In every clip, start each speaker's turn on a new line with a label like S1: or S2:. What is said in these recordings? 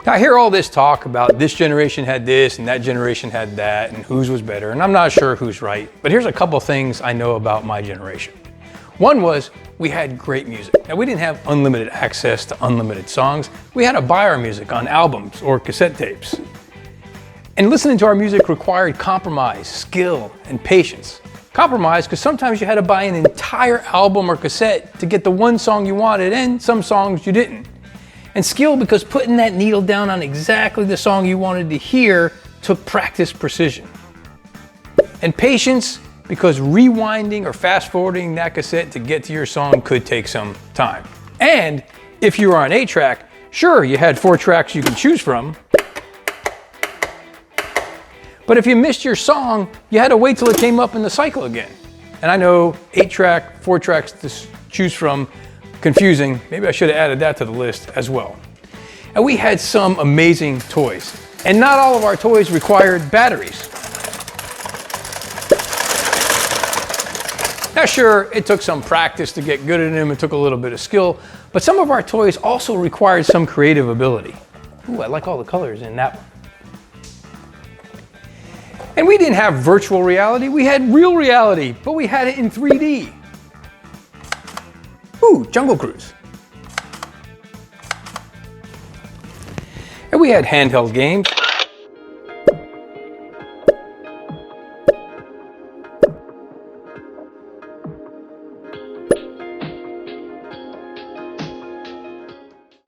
S1: Now, I hear all this talk about this generation had this and that generation had that and whose was better, and I'm not sure who's right, but here's a couple things I know about my generation. One was we had great music. Now, we didn't have unlimited access to unlimited songs. We had to buy our music on albums or cassette tapes. And listening to our music required compromise, skill, and patience. Compromise because sometimes you had to buy an entire album or cassette to get the one song you wanted, and some songs you didn't. And skill because putting that needle down on exactly the song you wanted to hear took practice precision. And patience because rewinding or fast forwarding that cassette to get to your song could take some time. And if you were on 8-track, sure, you had 4 tracks you could choose from. But if you missed your song, you had to wait till it came up in the cycle again. And I know 8-track, 4 tracks to choose from, confusing. Maybe I should have added that to the list as well. And we had some amazing toys. And not all of our toys required batteries. Now sure, it took some practice to get good at them, it took a little bit of skill, but some of our toys also required some creative ability. Ooh, I like all the colors in that one. And we didn't have virtual reality, we had real reality, but we had it in 3D. Ooh, Jungle Cruise. And we had handheld games.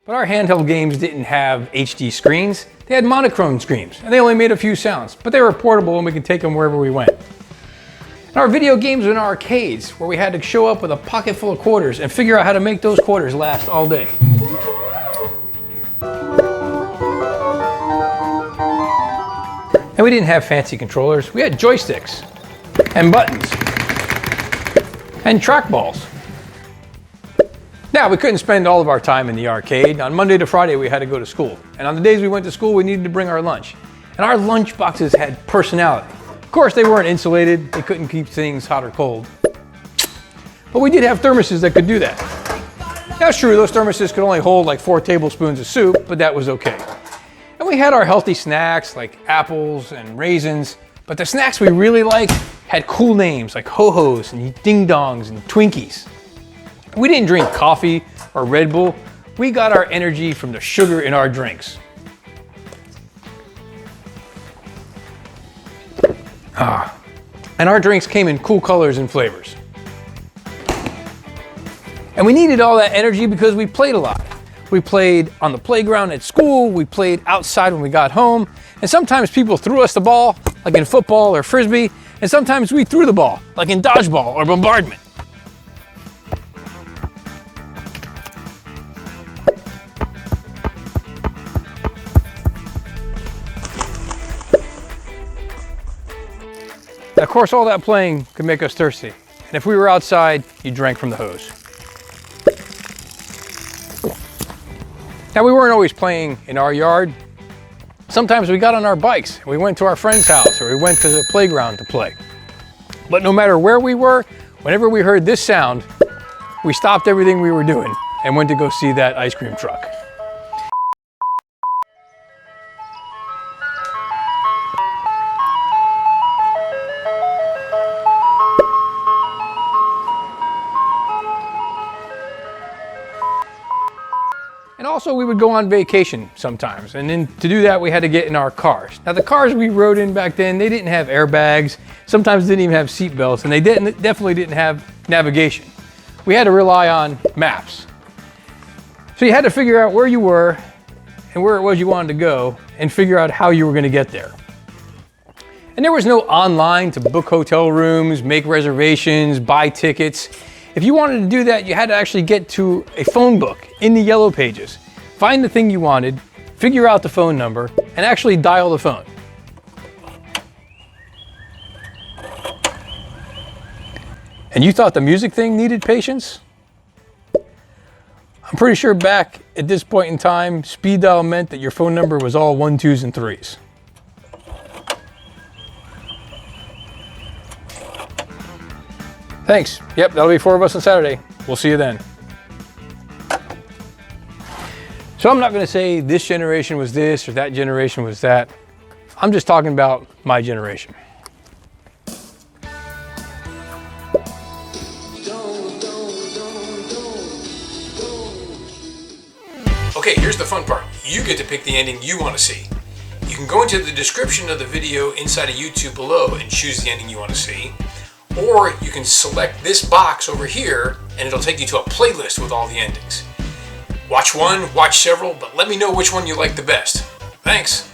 S1: But our handheld games didn't have HD screens, they had monochrome screens, and they only made a few sounds, but they were portable and we could take them wherever we went. And our video games were in arcades, where we had to show up with a pocket full of quarters and figure out how to make those quarters last all day. And we didn't have fancy controllers, we had joysticks, and buttons, and trackballs. Now, we couldn't spend all of our time in the arcade. On Monday to Friday, we had to go to school. And on the days we went to school, we needed to bring our lunch. And our lunch boxes had personality. Of course, they weren't insulated. They couldn't keep things hot or cold. But we did have thermoses that could do that. That's true, those thermoses could only hold like 4 tablespoons of soup, but that was okay. And we had our healthy snacks like apples and raisins, but the snacks we really liked had cool names like Ho-Hos and Ding Dongs and Twinkies. We didn't drink coffee or Red Bull. We got our energy from the sugar in our drinks. And our drinks came in cool colors and flavors. And we needed all that energy because we played a lot. We played on the playground at school, we played outside when we got home, and sometimes people threw us the ball, like in football or frisbee, and sometimes we threw the ball, like in dodgeball or bombardment. Of course, all that playing could make us thirsty. And if we were outside, you drank from the hose. Now, we weren't always playing in our yard. Sometimes we got on our bikes, and we went to our friend's house, or we went to the playground to play. But no matter where we were, whenever we heard this sound, we stopped everything we were doing and went to go see that ice cream truck. And also we would go on vacation sometimes, and then to do that we had to get in our cars. Now the cars we rode in back then, they didn't have airbags, sometimes didn't even have seat belts, and they definitely didn't have navigation. We had to rely on maps. So you had to figure out where you were and where it was you wanted to go and figure out how you were going to get there. And there was no online to book hotel rooms, make reservations, buy tickets. If you wanted to do that, you had to actually get to a phone book in the yellow pages, find the thing you wanted, figure out the phone number, and actually dial the phone. And you thought the music thing needed patience? I'm pretty sure back at this point in time, speed dial meant that your phone number was all 1s, 2s, and 3s. Thanks. Yep, that'll be 4 of us on Saturday. We'll see you then. So I'm not going to say this generation was this or that generation was that. I'm just talking about my generation. Okay, here's the fun part. You get to pick the ending you want to see. You can go into the description of the video inside of YouTube below and choose the ending you want to see. Or you can select this box over here and it'll take you to a playlist with all the endings. Watch one, watch several, but let me know which one you like the best. Thanks.